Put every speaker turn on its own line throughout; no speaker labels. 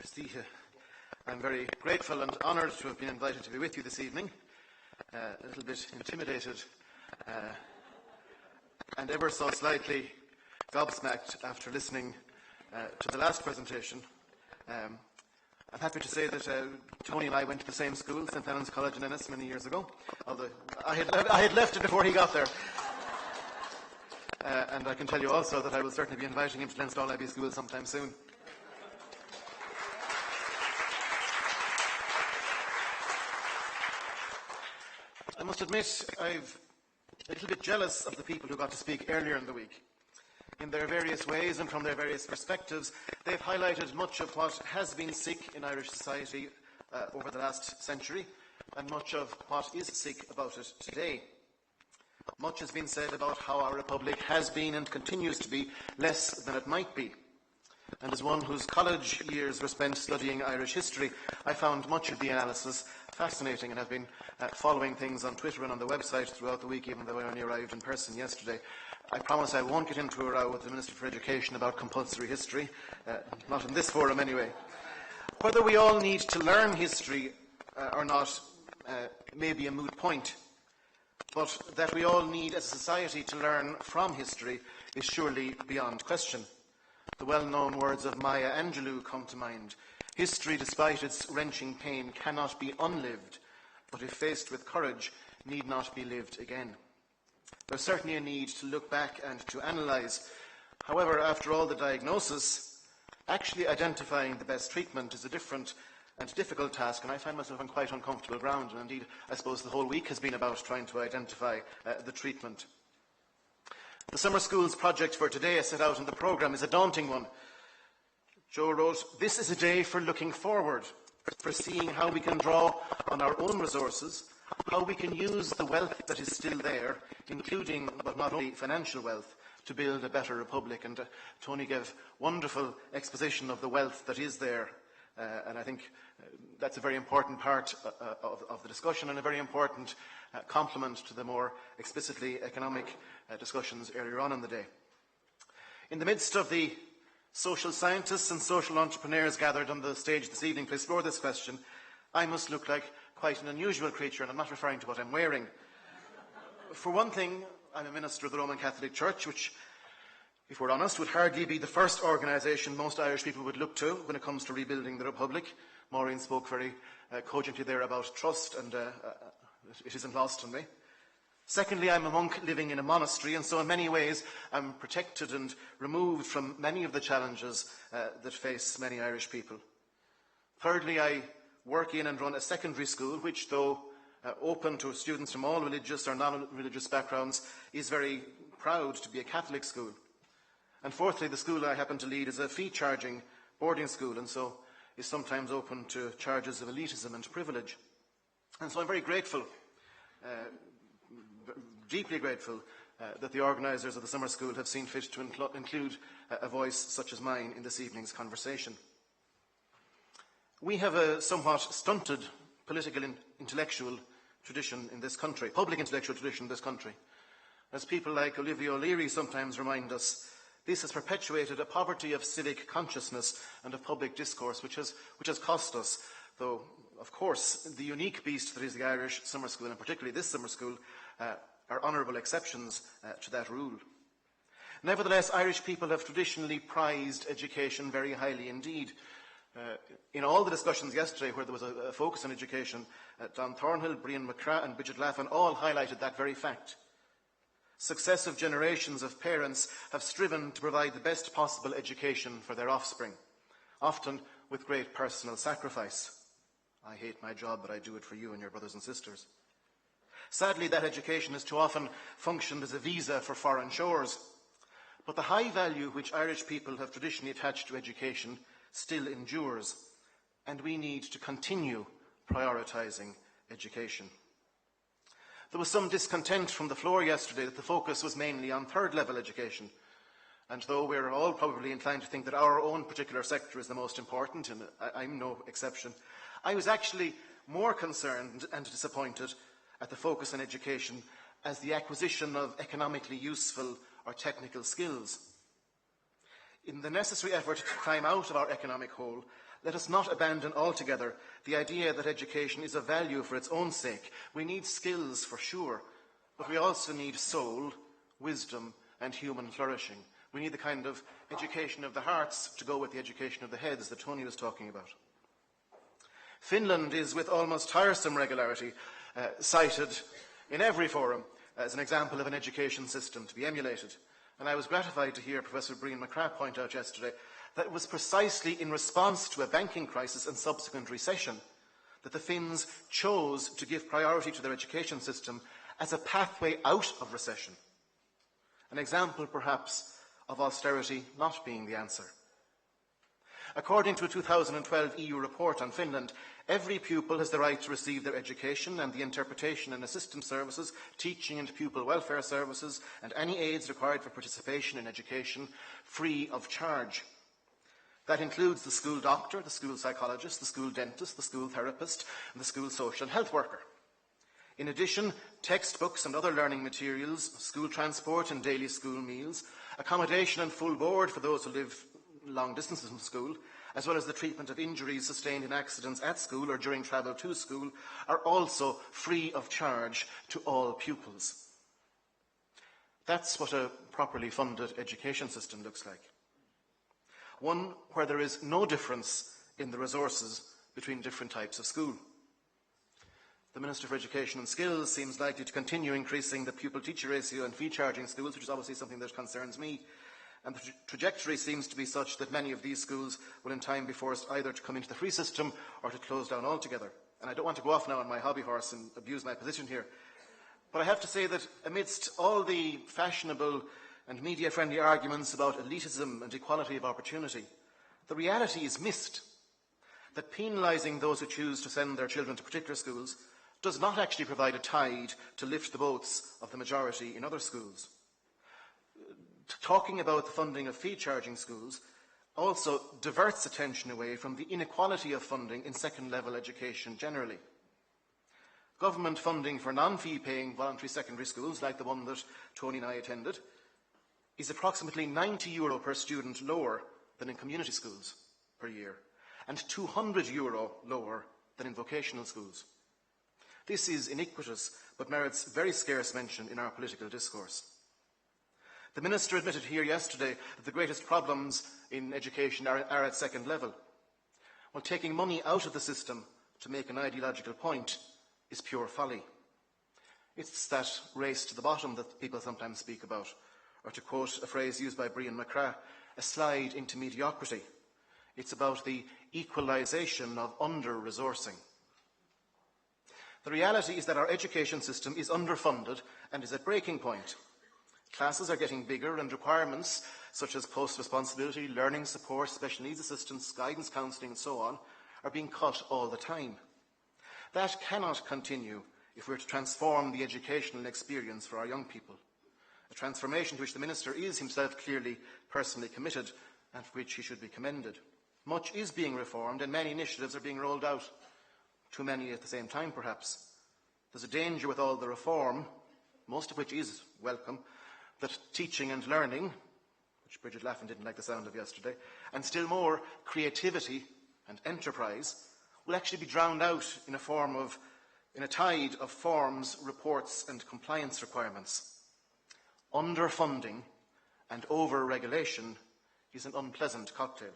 Merci. I'm very grateful and honoured to have been invited to be with you this evening. A little bit intimidated and ever so slightly gobsmacked after listening to the last presentation. I'm happy to say that Tony and I went to the same school, St. Helens College in Ennis, many years ago, although I had left it before he got there. And I can tell you also that I will certainly be inviting him to Leinstall Abbey School sometime soon. I must admit I'm a little bit jealous of the people who got to speak earlier in the week. In their various ways and from their various perspectives, they've highlighted much of what has been sick in Irish society over the last century, and much of what is sick about it today. Much has been said about how our republic has been and continues to be less than it might be. And as one whose college years were spent studying Irish history, I found much of the analysis fascinating and have been following things on Twitter and on the website throughout the week, even though I only arrived in person yesterday. I promise I won't get into a row with the Minister for Education about compulsory history, not in this forum anyway. Whether we all need to learn history or not may be a moot point, but that we all need as a society to learn from history is surely beyond question. The well-known words of Maya Angelou come to mind. History, despite its wrenching pain, cannot be unlived, but if faced with courage, need not be lived again. There's certainly a need to look back and to analyse. However, after all the diagnosis, actually identifying the best treatment is a different and difficult task, and I find myself on quite uncomfortable ground, and indeed I suppose the whole week has been about trying to identify the treatment. The summer schools project for today, as set out in the programme, is a daunting one. Joe wrote, "This is a day for looking forward, for seeing how we can draw on our own resources, how we can use the wealth that is still there, including, but not only, financial wealth, to build a better republic." And Tony gave wonderful exposition of the wealth that is there. And I think that's a very important part of the discussion, and a very important complement to the more explicitly economic discussions earlier on in the day. In the midst of the social scientists and social entrepreneurs gathered on the stage this evening to explore this question, I must look like quite an unusual creature, and I'm not referring to what I'm wearing. For one thing, I'm a minister of the Roman Catholic Church, which, if we're honest, would hardly be the first organisation most Irish people would look to when it comes to rebuilding the Republic. Maureen spoke very cogently there about trust, and it isn't lost on me. Secondly, I'm a monk living in a monastery, and so in many ways I'm protected and removed from many of the challenges that face many Irish people. Thirdly, I work in and run a secondary school, which, though open to students from all religious or non-religious backgrounds, is very proud to be a Catholic school. And fourthly, the school I happen to lead is a fee-charging boarding school, and so is sometimes open to charges of elitism and privilege. And so I'm very grateful, deeply grateful, that the organisers of the summer school have seen fit to include a voice such as mine in this evening's conversation. We have a somewhat stunted political intellectual tradition in this country, public intellectual tradition in this country. As people like Olivia O'Leary sometimes remind us, this has perpetuated a poverty of civic consciousness and of public discourse, which has cost us, though, of course, the unique beast that is the Irish summer school, and particularly this summer school, are honourable exceptions to that rule. Nevertheless, Irish people have traditionally prized education very highly indeed. In all the discussions yesterday where there was a focus on education, Don Thornhill, Brian McCrath and Bridget Laffan all highlighted that very fact. Successive generations of parents have striven to provide the best possible education for their offspring, often with great personal sacrifice. I hate my job, but I do it for you and your brothers and sisters. Sadly, that education has too often functioned as a visa for foreign shores. But the high value which Irish people have traditionally attached to education still endures, and we need to continue prioritising education. There was some discontent from the floor yesterday that the focus was mainly on third-level education. And though we're all probably inclined to think that our own particular sector is the most important, and I'm no exception, I was actually more concerned and disappointed at the focus on education as the acquisition of economically useful or technical skills. In the necessary effort to climb out of our economic hole, let us not abandon altogether the idea that education is of value for its own sake. We need skills for sure, but we also need soul, wisdom, and human flourishing. We need the kind of education of the hearts to go with the education of the heads that Tony was talking about. Finland is, with almost tiresome regularity, cited in every forum as an example of an education system to be emulated. And I was gratified to hear Professor Browne point out yesterday that it was precisely in response to a banking crisis and subsequent recession that the Finns chose to give priority to their education system as a pathway out of recession. An example, perhaps, of austerity not being the answer. According to a 2012 EU report on Finland, every pupil has the right to receive their education and the interpretation and assistance services, teaching and pupil welfare services, and any aids required for participation in education free of charge. That includes the school doctor, the school psychologist, the school dentist, the school therapist, and the school social and health worker. In addition, textbooks and other learning materials, school transport and daily school meals, accommodation and full board for those who live long distances from school, as well as the treatment of injuries sustained in accidents at school or during travel to school, are also free of charge to all pupils. That's what a properly funded education system looks like. One where there is no difference in the resources between different types of school. The Minister for Education and Skills seems likely to continue increasing the pupil-teacher ratio in fee-charging schools, which is obviously something that concerns me. And the trajectory seems to be such that many of these schools will in time be forced either to come into the free system or to close down altogether. And I don't want to go off now on my hobby horse and abuse my position here. But I have to say that amidst all the fashionable and media-friendly arguments about elitism and equality of opportunity, the reality is missed that penalising those who choose to send their children to particular schools does not actually provide a tide to lift the boats of the majority in other schools. Talking about the funding of fee-charging schools also diverts attention away from the inequality of funding in second-level education generally. Government funding for non-fee-paying voluntary secondary schools, like the one that Tony and I attended, is approximately €90 per student lower than in community schools per year, and €200 lower than in vocational schools. This is iniquitous, but merits very scarce mention in our political discourse. The Minister admitted here yesterday that the greatest problems in education are at second level. Well, taking money out of the system to make an ideological point is pure folly. It's that race to the bottom that people sometimes speak about, or to quote a phrase used by Browne, a slide into mediocrity. It's about the equalisation of under-resourcing. The reality is that our education system is underfunded and is at breaking point. Classes are getting bigger and requirements such as post-responsibility, learning support, special needs assistance, guidance counselling and so on are being cut all the time. That cannot continue if we are to transform the educational experience for our young people, a transformation to which the Minister is himself clearly personally committed and for which he should be commended. Much is being reformed and many initiatives are being rolled out. Too many at the same time, perhaps. There's a danger with all the reform, most of which is welcome, that teaching and learning, which Bridget Laffan didn't like the sound of yesterday, and still more creativity and enterprise will actually be drowned out in a tide of forms, reports and compliance requirements. Underfunding and over-regulation is an unpleasant cocktail.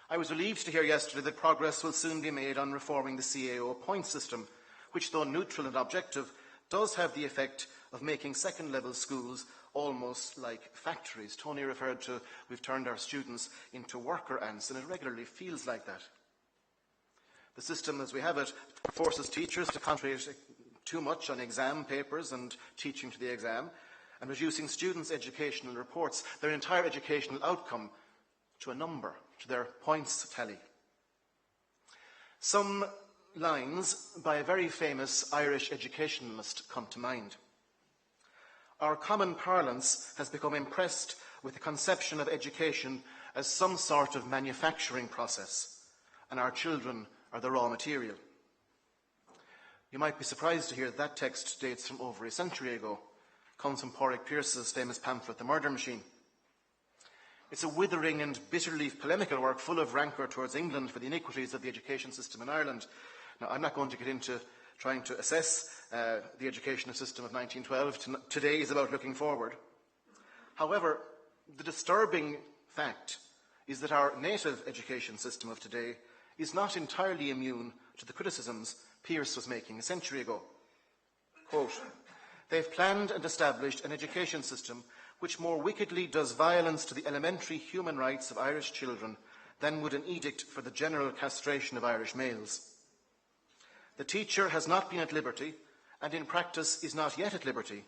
I was relieved to hear yesterday that progress will soon be made on reforming the CAO point system, which, though neutral and objective, does have the effect of making second-level schools almost like factories. Tony referred to, we've turned our students into worker ants, and it regularly feels like that. The system as we have it forces teachers to concentrate too much on exam papers and teaching to the exam, and reducing students' educational reports, their entire educational outcome, to a number, to their points tally. Some lines by a very famous Irish educationalist come to mind. Our common parlance has become impressed with the conception of education as some sort of manufacturing process, and our children are the raw material. You might be surprised to hear that text dates from over a century ago, comes from Pádraig Pearse's famous pamphlet, The Murder Machine. It's a withering and bitterly polemical work full of rancour towards England for the iniquities of the education system in Ireland. Now, I'm not going to get into trying to assess the educational system of 1912. Today is about looking forward. However, the disturbing fact is that our native education system of today is not entirely immune to the criticisms Pearse was making a century ago. Quote, "They've planned and established an education system which more wickedly does violence to the elementary human rights of Irish children than would an edict for the general castration of Irish males. The teacher has not been at liberty, and in practice is not yet at liberty,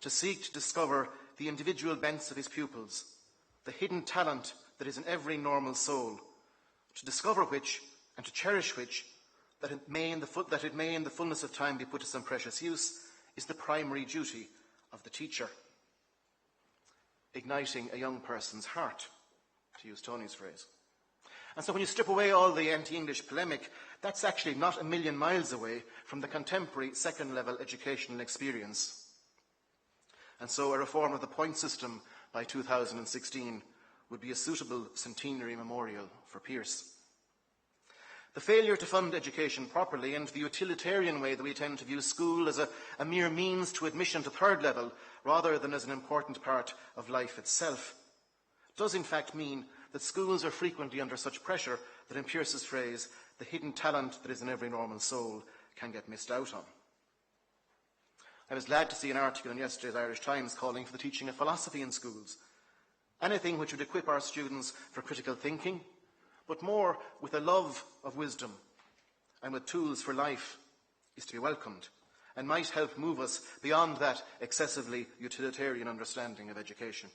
to seek to discover the individual bents of his pupils, the hidden talent that is in every normal soul, to discover which and to cherish which, that it may in the fullness of time be put to some precious use, is the primary duty of the teacher." Igniting a young person's heart, to use Tony's phrase. And so when you strip away all the anti-English polemic, that's actually not a million miles away from the contemporary second-level educational experience. And so a reform of the point system by 2016 would be a suitable centenary memorial for Pearse. The failure to fund education properly and the utilitarian way that we tend to view school as a mere means to admission to third level rather than as an important part of life itself does in fact mean that schools are frequently under such pressure that, in Pearse's phrase, the hidden talent that is in every normal soul can get missed out on. I was glad to see an article in yesterday's Irish Times calling for the teaching of philosophy in schools. Anything which would equip our students for critical thinking, but more with a love of wisdom and with tools for life, is to be welcomed and might help move us beyond that excessively utilitarian understanding of education.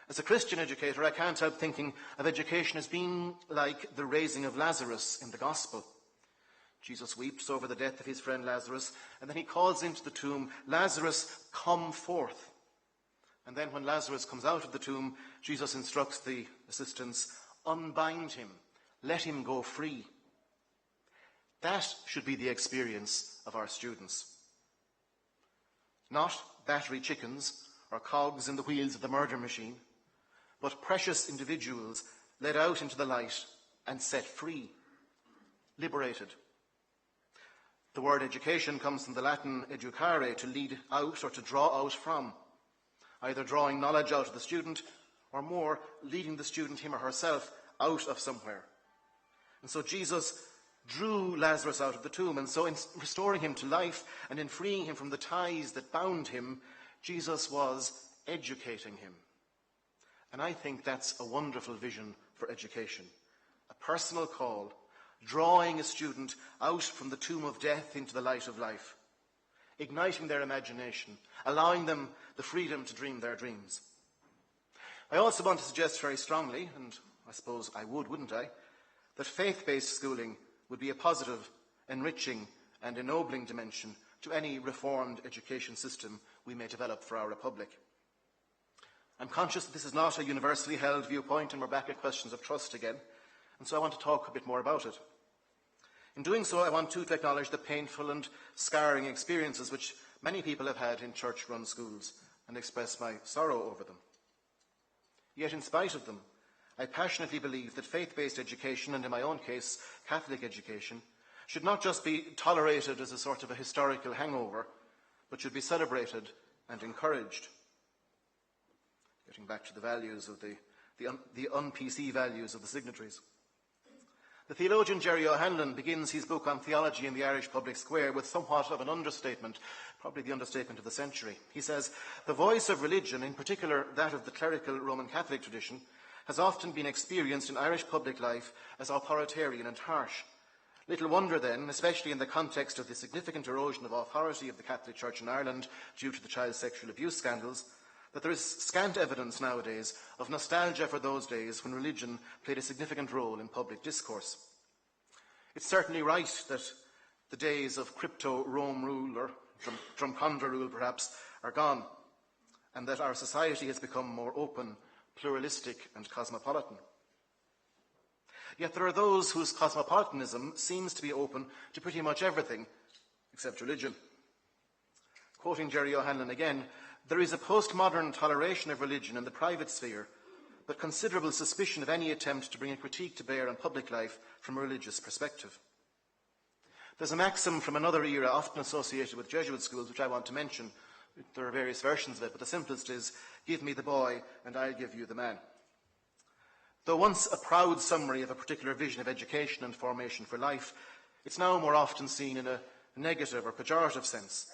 As a Christian educator, I can't help thinking of education as being like the raising of Lazarus in the Gospel. Jesus weeps over the death of his friend Lazarus, and then he calls into the tomb, "Lazarus, come forth." And then when Lazarus comes out of the tomb, Jesus instructs the assistants, "Unbind him, let him go free." That should be the experience of our students. Not battery chickens or cogs in the wheels of the murder machine, but precious individuals led out into the light and set free, liberated. The word education comes from the Latin educare, to lead out or to draw out from, either drawing knowledge out of the student or more, leading the student, him or herself, out of somewhere. And so Jesus drew Lazarus out of the tomb, and so in restoring him to life and in freeing him from the ties that bound him, Jesus was educating him. And I think that's a wonderful vision for education. A personal call, drawing a student out from the tomb of death into the light of life, igniting their imagination, allowing them the freedom to dream their dreams. I also want to suggest very strongly, and I suppose I would, wouldn't I, that faith-based schooling would be a positive, enriching and ennobling dimension to any reformed education system we may develop for our republic. I'm conscious that this is not a universally held viewpoint, and we're back at questions of trust again, and so I want to talk a bit more about it. In doing so, I want to acknowledge the painful and scarring experiences which many people have had in church-run schools and express my sorrow over them. Yet in spite of them, I passionately believe that faith-based education, and in my own case, Catholic education, should not just be tolerated as a sort of a historical hangover, but should be celebrated and encouraged. Getting back to the values of the un-PC values of the signatories. The theologian Jerry O'Hanlon begins his book on theology in the Irish public square with somewhat of an understatement, probably the understatement of the century. He says, "The voice of religion, in particular that of the clerical Roman Catholic tradition, has often been experienced in Irish public life as authoritarian and harsh. Little wonder then, especially in the context of the significant erosion of authority of the Catholic Church in Ireland due to the child sexual abuse scandals, that there is scant evidence nowadays of nostalgia for those days when religion played a significant role in public discourse. It's certainly right that the days of crypto-Rome rule, or Drumcondra rule perhaps, are gone, and that our society has become more open, pluralistic and cosmopolitan. Yet there are those whose cosmopolitanism seems to be open to pretty much everything except religion. Quoting Jerry O'Hanlon again, "There is a postmodern toleration of religion in the private sphere but considerable suspicion of any attempt to bring a critique to bear on public life from a religious perspective. There's a maxim from another era often associated with Jesuit schools, which I want to mention. There are various versions of it, but the simplest is, "Give me the boy, and I'll give you the man." Though once a proud summary of a particular vision of education and formation for life, it's now more often seen in a negative or pejorative sense.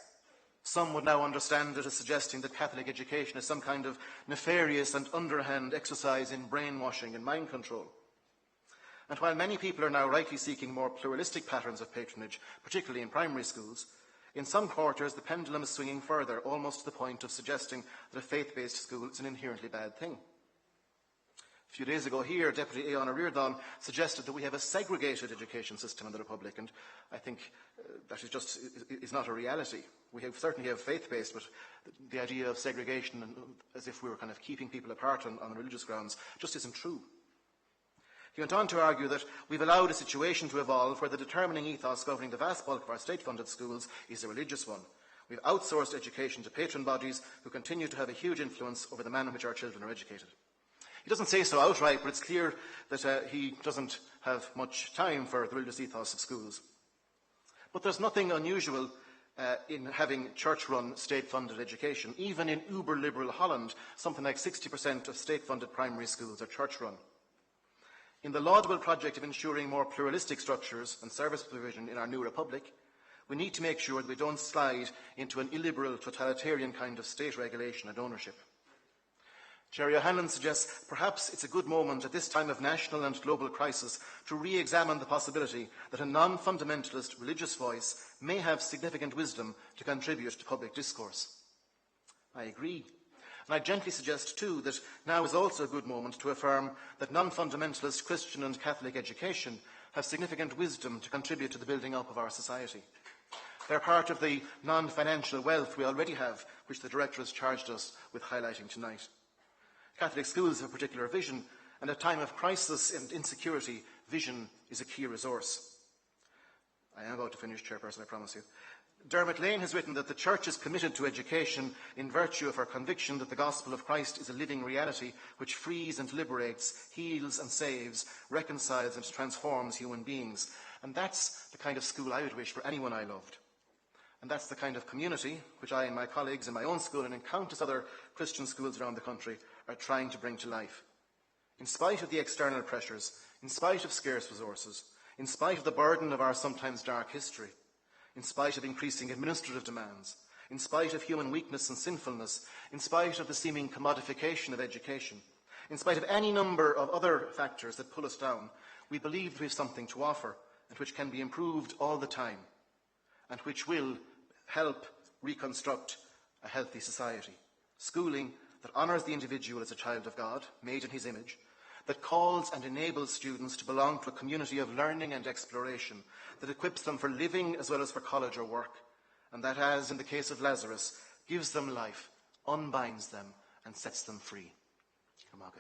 Some would now understand it as suggesting that Catholic education is some kind of nefarious and underhand exercise in brainwashing and mind control. And while many people are now rightly seeking more pluralistic patterns of patronage, particularly in primary schools, in some quarters the pendulum is swinging further, almost to the point of suggesting that a faith-based school is an inherently bad thing. A few days ago here, Deputy Aodhán Riordan suggested that we have a segregated education system in the Republic, and I think that is not a reality. We certainly have faith-based, but the idea of segregation, as if we were kind of keeping people apart on religious grounds, just isn't true. He went on to argue that we've allowed a situation to evolve where the determining ethos governing the vast bulk of our state-funded schools is a religious one. We've outsourced education to patron bodies who continue to have a huge influence over the manner in which our children are educated. He doesn't say so outright, but it's clear that he doesn't have much time for the religious ethos of schools. But there's nothing unusual in having church-run, state-funded education. Even in uber-liberal Holland, something like 60% of state-funded primary schools are church-run. In the laudable project of ensuring more pluralistic structures and service provision in our new republic, we need to make sure that we don't slide into an illiberal, totalitarian kind of state regulation and ownership. Jerry O'Hanlon suggests perhaps it's a good moment at this time of national and global crisis to re-examine the possibility that a non-fundamentalist religious voice may have significant wisdom to contribute to public discourse. I agree. And I gently suggest too that now is also a good moment to affirm that non-fundamentalist Christian and Catholic education have significant wisdom to contribute to the building up of our society. They're part of the non-financial wealth we already have, which the Director has charged us with highlighting tonight. Catholic schools have a particular vision, and at a time of crisis and insecurity, vision is a key resource. I am about to finish, Chairperson, I promise you. Dermot Lane has written that the Church is committed to education in virtue of her conviction that the gospel of Christ is a living reality which frees and liberates, heals and saves, reconciles and transforms human beings. And that's the kind of school I would wish for anyone I loved. And that's the kind of community which I and my colleagues in my own school and in countless other Christian schools around the country are trying to bring to life. In spite of the external pressures, in spite of scarce resources, in spite of the burden of our sometimes dark history, in spite of increasing administrative demands, in spite of human weakness and sinfulness, in spite of the seeming commodification of education, in spite of any number of other factors that pull us down, we believe that we have something to offer and which can be improved all the time and which will help reconstruct a healthy society. Schooling that honours the individual as a child of God, made in his image, that calls and enables students to belong to a community of learning and exploration, that equips them for living as well as for college or work, and that, as in the case of Lazarus, gives them life, unbinds them, and sets them free. Come on,